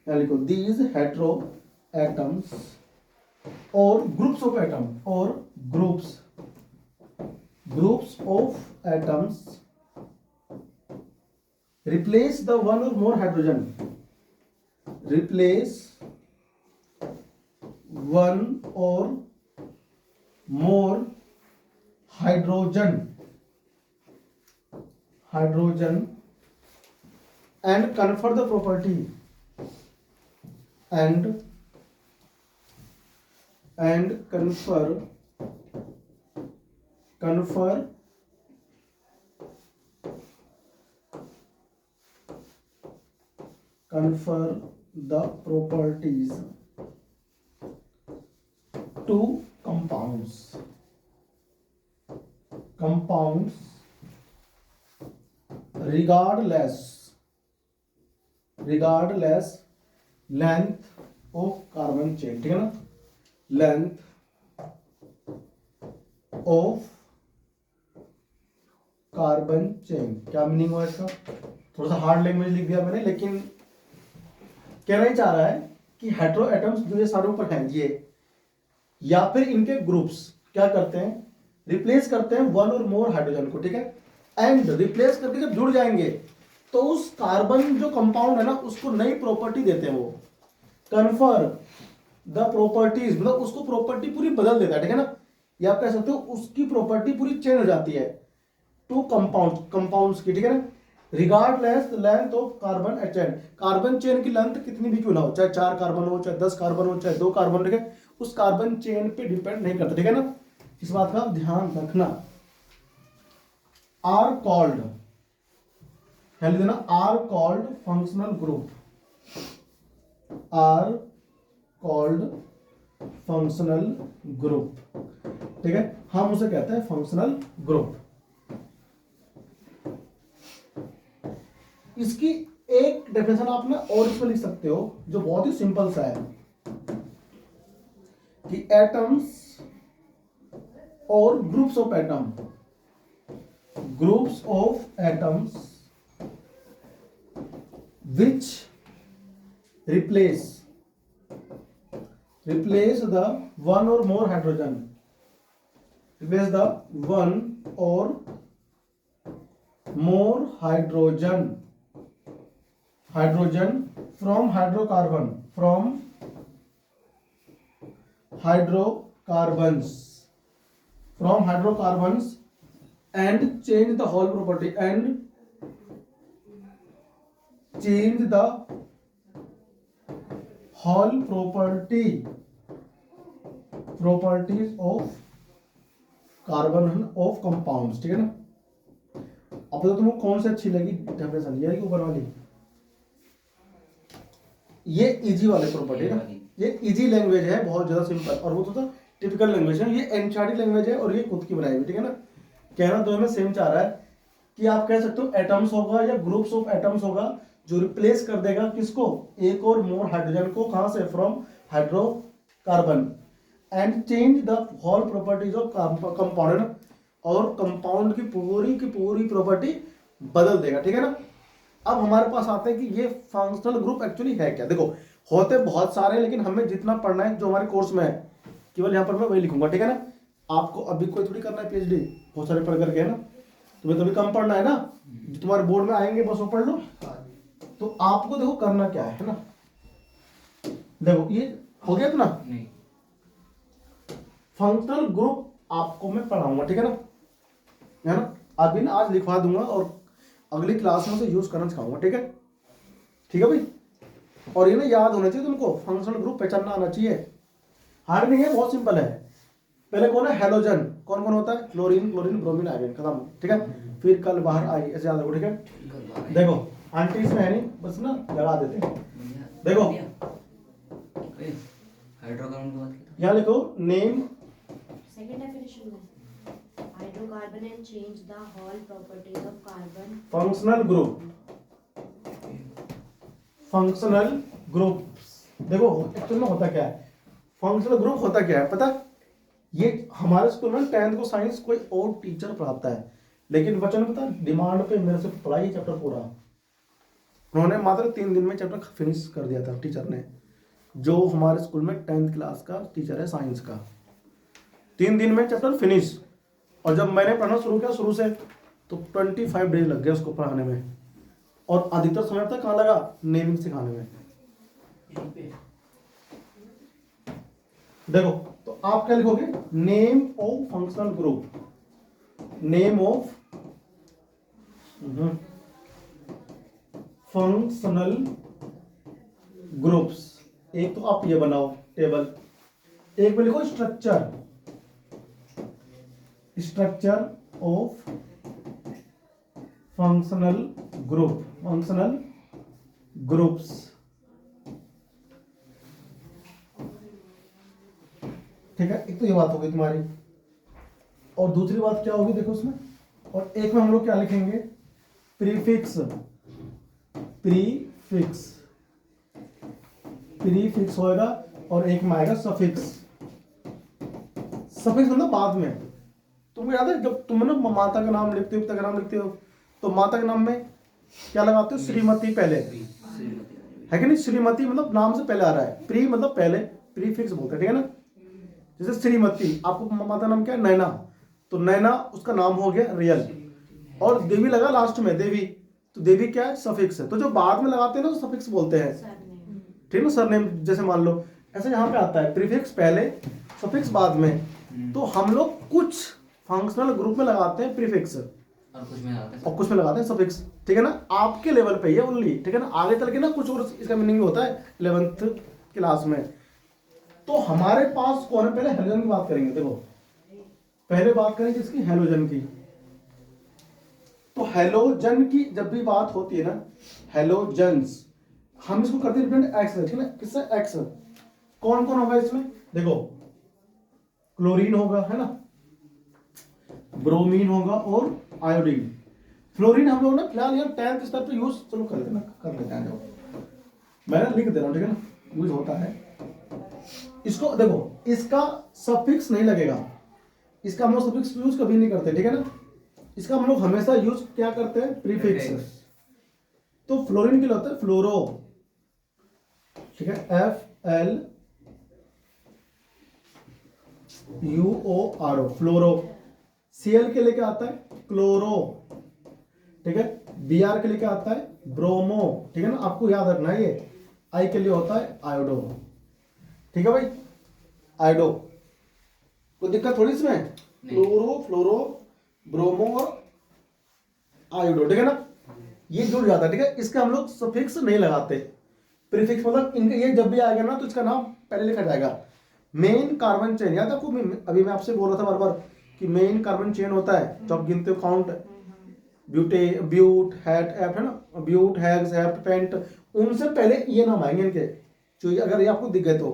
या लिखो दीज हेट्रो एटम्स और ग्रुप्स ऑफ एटम, और groups of atoms replace the 1 or more hydrogen, replace 1 or more hydrogen and confer the property and confer the properties to compounds compounds regardless length of carbon chain, ठीक है ना, length of carbon chain. क्या meaning हुआ इसका? थोड़ा सा hard language लिख दिया मैंने, लेकिन कहना ही चाह रहा है कि हेटेरो एटम्स जो ये सारे ऊपर हैं ये, या फिर इनके ग्रुप्स क्या करते हैं, रिप्लेस करते हैं वन और मोर हाइड्रोजन को, ठीक है। एंड रिप्लेस करके जब जुड़ जाएंगे तो उस कार्बन जो कंपाउंड है ना उसको नई प्रॉपर्टी देते हैं, वो कन्फर द प्रॉपर्टीज, मतलब उसको प्रॉपर्टी पूरी बदल देता है, ठीक है ना। या आप कह सकते हो उसकी प्रॉपर्टी पूरी चेंज हो जाती है टू कंपाउंड्स की, ठीक है ना। Regardless length of carbon chain, carbon chain की लेंथ कितनी भी क्यों ना हो, चाहे 4 कार्बन हो, चाहे 10 कार्बन हो, चाहे 2 कार्बन, ठीक है, उस कार्बन चेन पे डिपेंड नहीं करता, ठीक है ना। इस बात का ध्यान रखना। आर कॉल्ड, लिख देना, are called functional group, are called functional group, ठीक है, हम उसे कहते हैं फंक्शनल ग्रुप। इसकी एक डेफिनेशन आप ना और इसमें लिख सकते हो जो बहुत ही सिंपल सा है कि एटम्स और groups of atoms which replace the one or more hydrogen, replace the one or more hydrogen from hydrocarbons and change the whole property properties of carbon of compounds, ठीक है ना। अब तो तुमको कौन सी अच्छी लगी डेफिनेशन, ये ऊपर वाली, ये इजी वाले प्रॉपर्टी है, ये इजी लैंग्वेज है, बहुत ज्यादा सिंपल, और वो तो टिपिकल लैंग्वेज है, ये एनसीईआरटी लैंग्वेज है और ये खुद की बनाई हुई, ठीक है ना। कहना दोनों में सेम चाह रहा है कि आप कह सकते हो एटम्स होगा या ग्रुप्स ऑफ एटम्स होगा जो रिप्लेस कर देगा किसको, एक और मोर हाइड्रोजन को, कहां से, from hydrocarbon, and change the whole properties of compound, और कंपाउंड की पूरी प्रॉपर्टी बदल देगा, ठीक है ना। अब हमारे पास आते हैं कि ये फंक्शनल ग्रुप एक्चुअली है क्या। देखो होते बहुत सारे हैं, लेकिन हमें जितना पढ़ना है जो हमारे कोर्स में है केवल यहाँ पर मैं वही लिखूंगा, ठीक है ना। आपको अभी कोई थोड़ी करना है पीएचडी बहुत सारे पढ़ करके, है ना, तुम्हें तो अभी कम पढ़ना है ना, जो तुम्हारे बोर्ड में आएंगे बस वो पढ़ लो। तो आपको देखो करना क्या है ना, देखो ये हो गया इतना, फंक्शनल ग्रुप आपको मैं पढ़ाऊंगा, ठीक है ना, अभी ना आज लिखवा दूंगा और अगली क्लास में से यूज करना सिखाऊंगा, ठीक है, ठीक है भाई। और ये ना याद होना चाहिए तुमको, फंक्शनल ग्रुप पहचानना आना चाहिए, हार्ड नहीं है, बहुत सिंपल है। पहले कौन है, हेलोजन, कौन कौन होता है, क्लोरीन ब्रोमीन आयोडीन, खत्म, ठीक है। फिर कल बाहर आई, ऐसे याद रखो, ठीक है। देखो आंटी इसमें है नहीं, बस ना लगा देते हैं। देखो यहाँ लिखो नेम, सेकंड डेफिनेशन में hydrocarbon and change the whole properties of carbon, functional group. देखो एक्चुअल में होता क्या है, फंक्शनल ग्रुप होता क्या है पता, ये हमारे स्कूल में 10th को साइंस कोई और टीचर पढ़ाता है, लेकिन बच्चों ने पता डिमांड पे मेरे से पढ़ाई चैप्टर पूरा, उन्होंने मात्र 3 दिन में चैप्टर फिनिश कर दिया था टीचर ने, जो हमारे स्कूल में 10th क्लास का टीचर है साइंस का, 3 दिन में चैप्टर फिनिश। और जब मैंने पढ़ना शुरू किया शुरू से तो 25 डेज लग गए उसको पढ़ाने में, और अधिकतर समय तक कहाँ लगा, नेमिंग सिखाने में। देखो तो आप क्या लिखोगे, name of functional group, name of functional groups. एक तो आप ये बनाओ टेबल, एक में लिखो स्ट्रक्चर ऑफ फंक्शनल ग्रुप्स, ठीक है। एक तो ये बात होगी तुम्हारी, और दूसरी बात क्या होगी देखो उसमें, और एक में हम लोग क्या लिखेंगे, प्रीफिक्स। प्रीफिक्स प्रीफिक्स होएगा और एक में आएगा सफिक्स। सफिक्स मतलब बाद में। तुमको याद है जब तुम ना माता का नाम लिखते हो, पिता का नाम लिखते हो, तो माता के नाम में क्या लगाते हो, श्रीमती पहले, है कि नहीं। श्रीमती मतलब नाम से पहले आ रहा है, प्री मतलब पहले, प्रीफिक्स बोलते हैं, ठीक है ना। जैसे श्रीमती, आपको माता नाम क्या है, नैना, तो नैना उसका नाम हो गया रियल, और देवी लगा लास्ट में, देवी, तो देवी क्या है, सफिक्स है। तो जो बाद में लगाते हैं ना तो सफिक्स बोलते हैं, ठीक है ना। सरनेम जैसे मान लो ऐसे यहाँ पे आता है, प्रीफिक्स पहले सफिक्स बाद में। तो हम लोग कुछ फंक्शनल ग्रुप में लगाते हैं प्रीफिक्स और कुछ में लगाते हैं सफिक्स, ठीक है ना। आपके लेवल पे ही है ओनली, ठीक है ना। आगे चल के ना कुछ और इसका मीनिंग भी होता है 11th क्लास में। तो हमारे पास कौन है, पहले हेलोजन की बात करेंगे। देखो पहले बात करें किसकी, हेलोजन की। तो हेलोजन की जब भी बात होती है ना, हेलोजन्स, हम इसको करते हैं डिपेंड एक्स, ठीक है ना। किससे, एक्स। कौन कौन होगा इसमें, देखो क्लोरीन होगा, है ना, ब्रोमीन होगा और आयोडीन। फ्लोरीन हम लोग ना फिलहाल यार 10th स्तर पे यूज चलो कर लेते हैं जो मैं लिख दे रहा हूँ, ठीक है ना, यूज होता है। इसको देखो, इसका सफिक्स नहीं लगेगा, इसका हम लोग सफिक्स यूज कभी नहीं करते, ठीक है ना। इसका हम लोग हमेशा यूज क्या करते हैं, प्रीफिक्स। तो फ्लोरीन के लिए होता है फ्लोरो, ठीक है, FLUORO, फ्लोरो। Cl के लिए क्या आता है, क्लोरो, ठीक है। Br के लिए क्या आता है, ब्रोमो, ठीक है ना, आपको याद रखना है ये। I के लिए होता है आयोडो, ठीक है भाई, आयोडो। कोई दिक्कत थोड़ी इसमें, क्लोरो, फ्लोरो, ब्रोमो और आयोडो, ठीक है ना, ये जुड़ जाता है, ठीक है। इसका हम लोग सफिक्स नहीं लगाते, प्रीफिक्स मतलब इनका ये जब भी आएगा ना तो इसका नाम पहले लिखा जाएगा। मेन कार्बन चेन, याद है आपको, अभी मैं आपसे बोल रहा था बार बार कि मेन कार्बन चेन होता है जो आप गिनते हो, काउंट, ब्यूट, हैट, एफ, है ना, ब्यूट, हैग्स, हेप्ट, पेंट, उनसे पहले ये नाम आएंगे इनके। जो अगर ये आपको दिख गए तो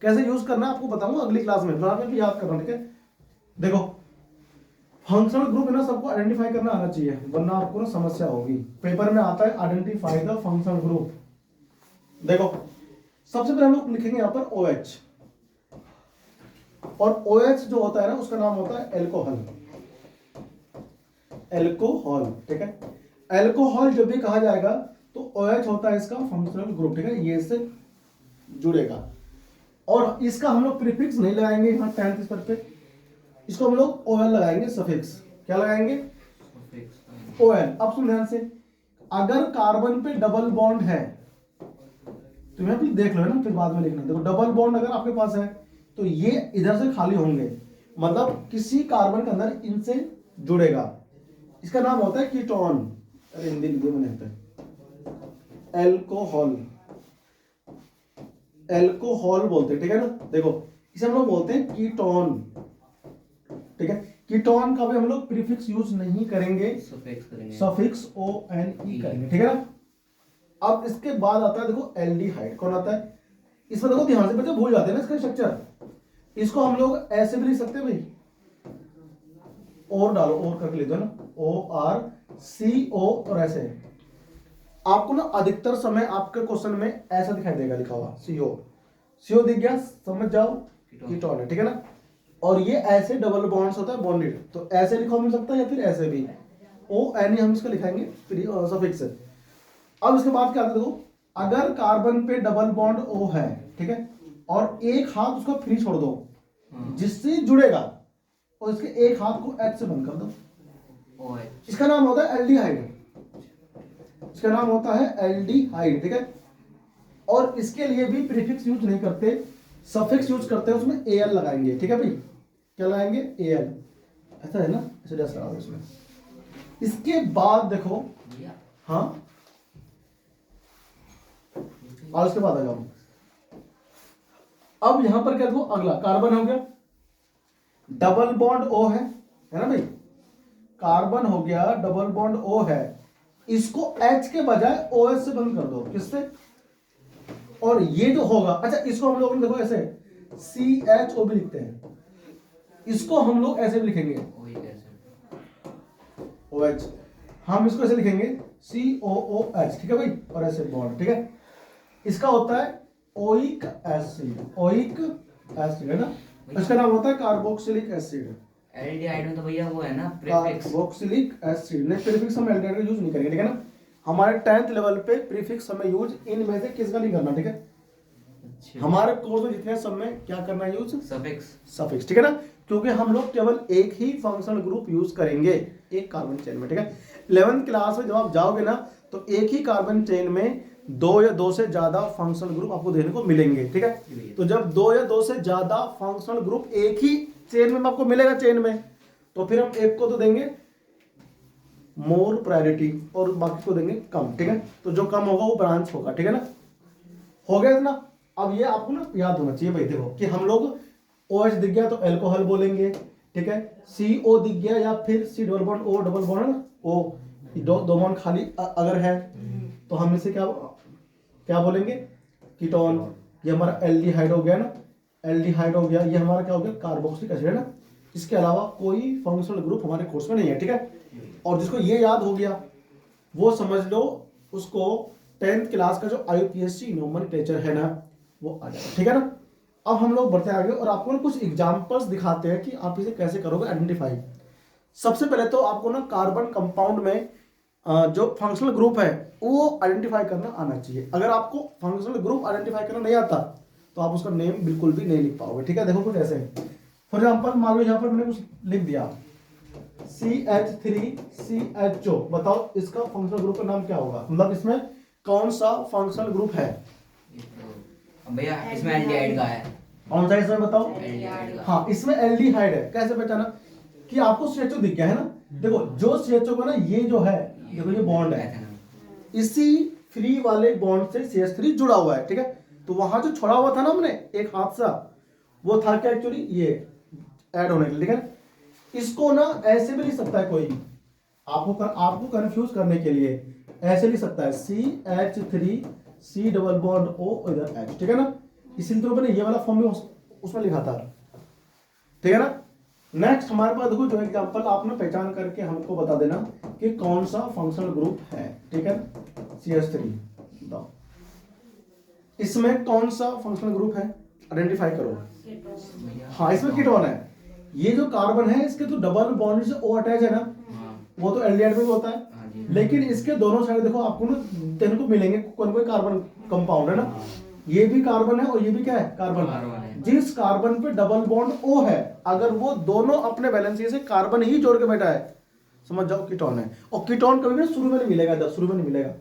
कैसे यूज करना है आपको बताऊंगा अगली क्लास में, फिलहाल में भी याद करना, ठीक है। देखो फंक्शनल ग्रुप है ना, सबको आइडेंटिफाई करना आना चाहिए, वरना आपको ना समस्या होगी। पेपर में आता है आइडेंटिफाई द फंक्शनल ग्रुप। देखो सबसे पहले हम लोग लिखेंगे यहाँ पर OH, और OH जो होता है ना उसका नाम होता है एल्कोहल, एल्कोहल, ठीक है। एल्कोहल जब भी कहा जाएगा तो OH होता है इसका फंक्शनल ग्रुप, ठीक है, ये इससे जुड़ेगा। और इसका हम लोग प्रीफिक्स नहीं लगाएंगे यहाँ 10th स्तर पे, इसको हम लोग OL लगाएंगे, सफिक्स। क्या लगाएंगे, OL। अब सुन ध्यान से, अगर कार्बन पे डबल बॉन्ड है तो यहाँ पे देख लो, है ना, फिर बाद में लिखना। देखो डबल बॉन्ड अगर आपके पास है तो ये इधर से खाली होंगे, मतलब किसी कार्बन के अंदर इनसे जुड़ेगा। इसका नाम होता है कीटोन, अरे हिंदी लिख दो मैंने, एल्कोहल, एल्कोहल बोलते हैं, ठीक है ना। देखो इसे हम लोग बोलते हैं कीटोन, ठीक है। कीटोन का भी हम लोग प्रीफिक्स यूज नहीं करेंगे, सफिक्स ONE करेंगे, ठीक है ना। अब इसके बाद आता है देखो एल्डिहाइड। कौन आता है इसमें, देखो ध्यान से, बच्चे भूल जाते हैं ना इसका स्ट्रक्चर। इसको हम लोग ऐसे भी लिख सकते हैं भाई, और डालो, और करके लिख दो ना, ORCO, और ऐसे आपको ना अधिकतर समय आपके क्वेश्चन में ऐसा दिखाई देगा लिखा हुआ, CO दिख गया, समझ जाओ कीटोन है, ठीक है ना। और ये ऐसे डबल बॉन्ड्स होता है, बॉन्डेड, तो ऐसे लिखा मिल सकता है या फिर ऐसे भी, ONE हम इसको लिखाएंगे सफिक्स। अब इसके बाद क्या आता है, देखो अगर कार्बन पे डबल बॉन्ड O है, ठीक है, और एक हाथ उसका फ्री छोड़ दो जिससे जुड़ेगा, और इसके एक हाथ को H से बंद कर दो, इसका नाम होता है एल्डिहाइड, इसका नाम होता है एल्डिहाइड, ठीक है। और इसके लिए भी प्रीफिक्स यूज नहीं करते, सफिक्स यूज करते हैं, उसमें AL लगाएंगे, ठीक है भाई। क्या लगाएंगे, AL, ऐसा है ना, ऐसे जैसा लगा दो इसमें। इसके बाद देखो, हाँ, और उसके बाद आ जाओ। अब यहां पर क्या देखो, अगला कार्बन हो गया, डबल बॉन्ड O है ना भाई, कार्बन हो गया, डबल बॉन्ड O है, इसको H के बजाय OH से बंद कर दो, किससे, और ये जो होगा, अच्छा इसको हम लोग देखो ऐसे CHO भी लिखते हैं, इसको हम लोग ऐसे भी लिखेंगे, OH, हम इसको ऐसे लिखेंगे COOH, ठीक है भाई, और ऐसे बॉन्ड, ठीक है। इसका होता है ओइक एसिड, ओइक एसिड है ना, इसका नाम होता है कार्बोक्सिलिक एसिड। एल्डिहाइड में तो भैया वो है ना प्रीफिक्स। कार्बोक्सिलिक एसिड ने प्रीफिक्स हम एल्डिहाइड का यूज नहीं करेंगे, ठीक है ना। हमारे 10th लेवल पे प्रीफिक्स हमें यूज इनमें से किसका नहीं करना, ठीक है। हमारे कोर्स में जितने सब में क्या करना है यूज, सफिक्स। सफिक्स, ठीक है ना, क्योंकि हम लोग केवल एक ही फंक्शनल ग्रुप यूज करेंगे एक कार्बन चेन में, ठीक है। 11th क्लास में जब आप जाओगे ना तो एक ही कार्बन चेन में 2 या 2 से ज्यादा फंक्शनल ग्रुप आपको देखने को मिलेंगे, ठीक है। तो जब 2 या 2 से ज्यादा फंक्शनल ग्रुप एक ही चेन में आपको मिलेगा चेन में, तो फिर हम एक को तो देंगे मोर प्रायोरिटी और बाकी को देंगे कम, ठीक है। तो जो कम होगा वो ब्रांच होगा, ठीक है ना। हो गया ना। अब ये आपको ना याद होना चाहिए भाई, देखो कि हम लोग OH दिख गया तो अल्कोहल बोलेंगे, ठीक है। CO दिख गया या फिर C double bond O double bond है ना, O दो बॉन्ड खाली अगर है तो हम इसे क्या क्या बोलेंगे, कीटोन। ये हमारा एल्डिहाइड हो गया ना, एल्डिहाइड हो गया, ये हमारा क्या हो गया, कार्बोक्सिलिक एसिड है ना। इसके अलावा कोई फंक्शनल ग्रुप हमारे कोर्स में नहीं है, ठीक है। और जिसको ये याद हो गया वो समझ लो उसको 10th क्लास का जो IUPAC नोमेनक्लेचर है ना वो आ जाएगा, ठीक है ना। अब हम लोग बढ़ते आगे और आपको ना कुछ एग्जांपल्स दिखाते हैं कि आप इसे कैसे करोगे आइडेंटिफाई। सबसे पहले तो आपको ना कार्बन कंपाउंड में जो फंक्शनल ग्रुप है वो आइडेंटिफाई करना आना चाहिए। अगर आपको फंक्शनल ग्रुप आइडेंटिफाई करना नहीं आता तो आप उसका नेम बिल्कुल भी नहीं लिख पाओगे, ठीक है। देखो कुछ ऐसे, फॉर एग्जाम्पल मान लो यहाँ पर मैंने कुछ लिख दिया CH3CHO, बताओ इसका फंक्शनल ग्रुप का नाम क्या होगा, मतलब इसमें कौन सा फंक्शनल ग्रुप है। भैया इसमें एल्डिहाइड का है। कौन सा इसमें बताओ, एल्डिहाइड का। हाँ इसमें एल्डिहाइड है। कैसे पहचाना कि आपको CHO दिख गया है ना, देखो जो CHO का ना ये जो है, देखो ये बॉन्ड है, इसी फ्री वाले बॉन्ड से CH3 जुड़ा हुआ है, ठीक है। तो वहां जो छोड़ा हुआ था ना हमने एक हादसा, वो था क्या एक्चुअली ये ऐड होने के लिए, ठीक है। इसको ना ऐसे भी लिख सकता है कोई, आपको कंफ्यूज करने के लिए ऐसे लिख सकता है CH3C डबल बॉन्ड O इधर H, ठीक है ना। इसीलिए तो मैंने ये वाला फॉर्म में उसमें लिखा था, ठीक है ना। नेक्स्ट हमारे पास देखो जो एग्जांपल आपने पहचान करके हमको बता देना कि कौन सा फंक्शनल ग्रुप है, ठीक है। CH3 बताओ इसमें कौन सा फंक्शनल ग्रुप है, आइडेंटिफाई करो। हाँ इसमें कीटोन है। ये जो कार्बन है इसके तो डबल बॉन्ड से O अटैच है ना, वो तो एल्डिहाइड में भी होता है, लेकिन इसके दोनों साइड देखो आपको ना देखने को मिलेंगे कोई कार्बन कंपाउंड है ना। ये भी कार्बन है और ये भी क्या है, कार्बन है। जिस कार्बन पे डबल बॉन्ड O है, अगर वो दोनों अपने वैलेंसी से कार्बन ही जोड़ के बैठा है, समझ जाओ कीटोन है। और कीटोन कभी भी शुरू में नहीं मिलेगा, जब शुरू में नहीं मिलेगा,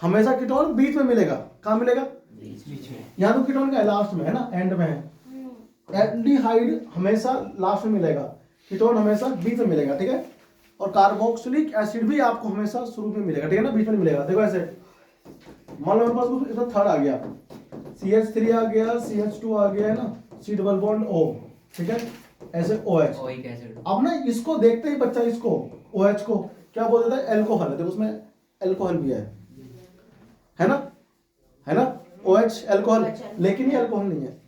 हमेशा कीटोन बीच में मिलेगा। कहाँ मिलेगा, बीच में। यहाँ तो कीटोन का है लास्ट में है ना, एंड में है। एल्डिहाइड हमेशा लास्ट में मिलेगा, कीटोन हमेशा बीच में मिलेगा, ठीक है। और कार्बोक्सिलिक एसिड भी आपको हमेशा शुरू में मिलेगा, ठीक है ना, बीच में मिलेगा। देखो ऐसे मान लो मेरे पास कुछ इसका थर्ड आ गया, CH3 आ गया, CH2 आ गया है ना, C डबल बॉन्ड O, ठीक है, ऐसे OH। Oic acid. अब ना इसको देखते ही बच्चा इसको OH को क्या बोल देता है, एल्कोहल है। देखो उसमें एल्कोहल भी है ना, है ना, OH एल्कोहल, लेकिन ये एल्कोहल नहीं है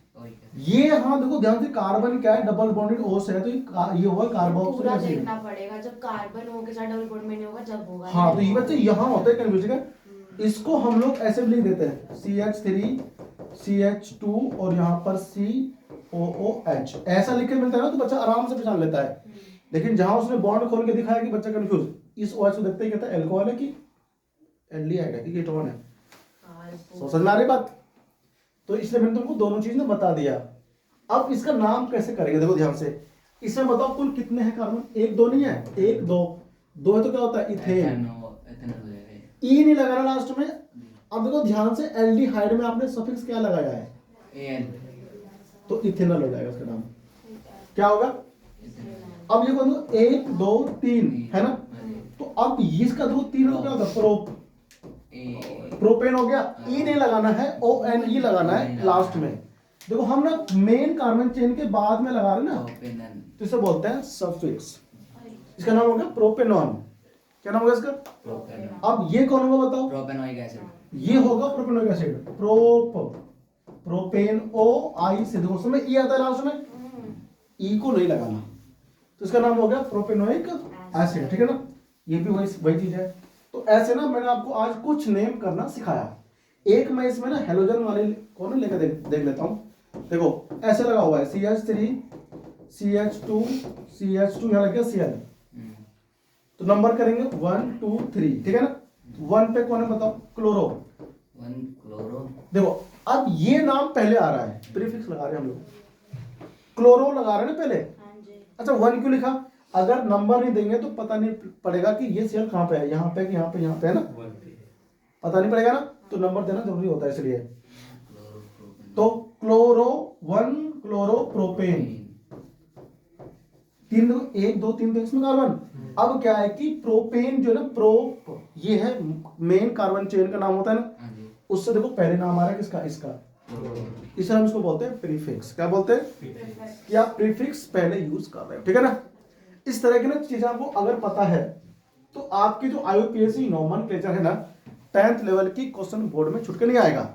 ये। हाँ देखो ध्यान से, कार्बन क्या है, डबल बॉन्डेड O से है, तो ये होगा कार्बोक्सिलिक पूरा एसिड। देखना पड़ेगा, जब कार्बन हो के साथ डबल बॉन्ड में नहीं होगा जब होगा। हाँ तो ये बच्चे यहाँ होता है कंफ्यूजन है। इसको हम लोग ऐसे भी लिख देते हैं CH3 CH2 और यहाँ पर COOH, ऐसा लिख के मिलता है ना तो बच्चा आराम से पहचान लेता है। लेकिन जहां उसने बॉन्ड खोल के दिखाया कि बच्चा कंफ्यूज, इस OH को देखते ही कहता है एल्कोहल है कि एल्डिहाइड है कि कीटोन है। समझ में आ रही बात। तो इसलिए मैंने तुमको दोनों चीज ने बता दिया। अब इसका नाम कैसे करेंगे, देखो ध्यान से। इसमें बताओ कुल कितने हैं कार्बन, एक दो नहीं है, एक दो, दो है तो क्या होता है, इथेन। ई नहीं लगाना लास्ट में। अब देखो ध्यान से, एल्डिहाइड में आपने सफिक्स क्या लगाया है, एन, तो इथेनॉल हो जाएगा उसका नाम, क्या होगा। अब ये बोलो 1 2 3 है ना, तो अब इसका देखो 3 क्या होता है, प्रोपेन हो गया। ई नहीं लगाना है, ONE लगाना है लास्ट में। देखो हम ना मेन कार्बन चेन के बाद में लगा रहे हैं ना, तो इसे बोलते हैं सफिक्स। इसका नाम हो गया प्रोपेनॉन। क्या नाम होगा इसका। अब ये कौन होगा बताओ, प्रोपेनोइक एसिड। ये होगा प्रोपेनोइक एसिड। प्रोपेन OI से देखो उसमें ई आता है लास्ट में, ई को नहीं लगाना, तो इसका नाम हो गया प्रोपेनोइक एसिड, ठीक है ना। ये भी वही चीज है। तो ऐसे ना मैंने आपको आज कुछ नेम करना सिखाया। एक मैं इसमें ना हेलोजन वाले को ना लेकर देख लेता हूँ। देखो ऐसे लगा हुआ है CH3 CH2 CH2 यहाँ लग गया Cl। तो नंबर करेंगे 1 2 3, ठीक है ना। 1 पे कौन है बताओ? क्लोरो। 1 क्लोरो। देखो अब ये नाम पहले आ रहा है, प्रीफिक्स लगा रहे हैं हम लोग, क्लोरो लगा रहे हैं ना पहले। हाँ जी। अच्छा 1 क्यों लिखा? अगर नंबर नहीं देंगे तो पता नहीं पड़ेगा कि ये सेल कहाँ पे है, यहाँ पे कि यहाँ पे है ना, पता नहीं पड़ेगा ना, तो नंबर देना जरूरी होता है इसलिए। तो क्लोरो 1 क्लोरो प्रोपेन, 3 1 2 3 तो इसमें कार्बन। अब क्या है कि प्रोपेन जो है ना, प्रो ये है मेन कार्बन चेन का नाम होता है ना, उससे देखो पहले नाम आ रहा है किसका? इसका। इसे हम इसको बोलते हैं प्रीफिक्स। क्या बोलते हैं? कि आप प्रीफिक्स पहले यूज कर रहे हो, ठीक है ना। इस तरह की ना चीजें आपको अगर पता है तो आपकी जो IUPAC नोमेनक्लेचर है ना 10th लेवल की क्वेश्चन बोर्ड में छुट के नहीं आएगा।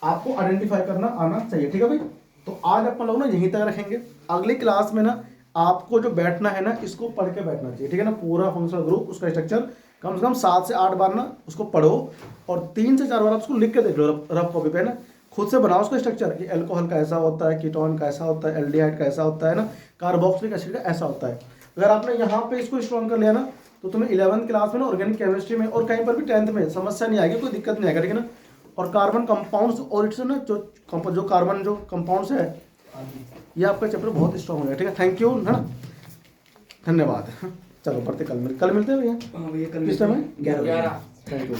आपको आइडेंटिफाई करना आना चाहिए, ठीक है भाई। तो आज अपन लोग ना यहीं तक रखेंगे। अगली क्लास में ना आपको जो बैठना है ना, इसको पढ़ के बैठना चाहिए, ठीक है ना। पूरा फंक्शनल ग्रुप, उसका स्ट्रक्चर कम से कम 7 से 8 बार ना उसको पढ़ो और 3 से 4 बार आप उसको लिख के देख लो रफ कॉपी पे ना, खुद से बनाओ उसका स्ट्रक्चर कि अल्कोहल का ऐसा होता है, कीटोन का ऐसा होता है, एल्डिहाइड का ऐसा होता है ना, कार्बोक्सिलिक एसिड का ऐसा होता है। अगर आपने यहाँ पे इसको स्ट्रॉन्ग कर लिया ना तो तुम्हें 11th क्लास में ना ऑर्गेनिक केमिस्ट्री में और कहीं पर भी 10th में समस्या नहीं आएगी, कोई दिक्कत नहीं आएगा, ठीक है ना। और कार्बन कंपाउंड्स और इट्स ना जो कार्बन जो कंपाउंड्स है, ये आपका चैप्टर बहुत स्ट्रॉन्ग हो गया, ठीक है। थैंक यू, है ना, धन्यवाद। चलो पढ़ते, कल मिलते हैं भैया। हाँ भैया, कल किस समय? 11 थैंक यू।